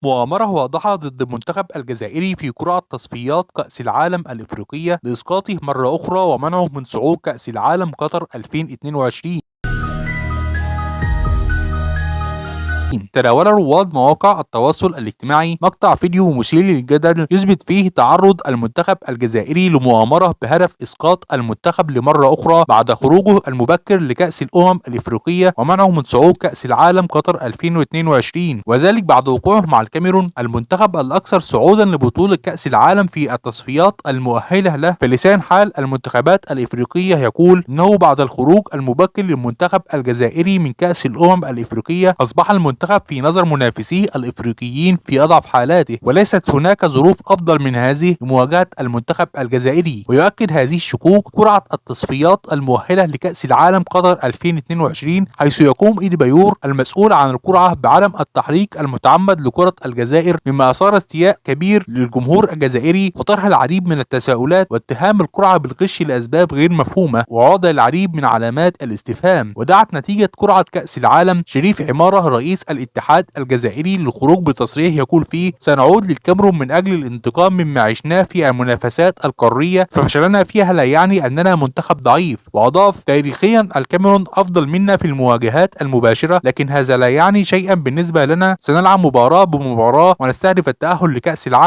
مؤامرة واضحة ضد المنتخب الجزائري في قرعة تصفيات كأس العالم الإفريقية لإسقاطه مرة أخرى ومنعه من صعود كأس العالم قطر 2022. تناول رواد مواقع التواصل الاجتماعي مقطع فيديو مثير للجدل يثبت فيه تعرض المنتخب الجزائري لمؤامرة بهدف إسقاط المنتخب لمرة أخرى بعد خروجه المبكر لكأس الأمم الإفريقية ومنعه من صعود كأس العالم قطر 2022، وذلك بعد وقوعه مع الكاميرون المنتخب الأكثر صعودا لبطولة كأس العالم في التصفيات المؤهلة له. في لسان حال المنتخبات الإفريقية يقول إنه بعد الخروج المبكر للمنتخب الجزائري من كأس الأمم الإفريقية أصبح المنتخب في نظر منافسيه الإفريقيين في أضعف حالاته، وليست هناك ظروف أفضل من هذه لمواجهة المنتخب الجزائري. ويؤكد هذه الشكوك قرعة التصفيات المؤهلة لكأس العالم قطر 2022، حيث يقوم إيدي بايور المسؤول عن القرعة بعدم التحريك المتعمد لكرة الجزائر، مما أثار استياء كبير للجمهور الجزائري وطرح العديد من التساؤلات واتهام القرعة بالغش لأسباب غير مفهومة ووضع العديد من علامات الاستفهام. ودعت نتيجة قرعة كأس العالم شريف عمارة رئيس الاتحاد الجزائري للخروج بتصريح يقول فيه: سنعود للكاميرون من أجل الانتقام مما عشناه في المنافسات القارية، ففشلنا فيها لا يعني أننا منتخب ضعيف. وأضاف: تاريخيا الكاميرون أفضل منا في المواجهات المباشرة، لكن هذا لا يعني شيئا بالنسبة لنا، سنلعب مباراة بمباراة ونستهدف التأهل لكأس العالم.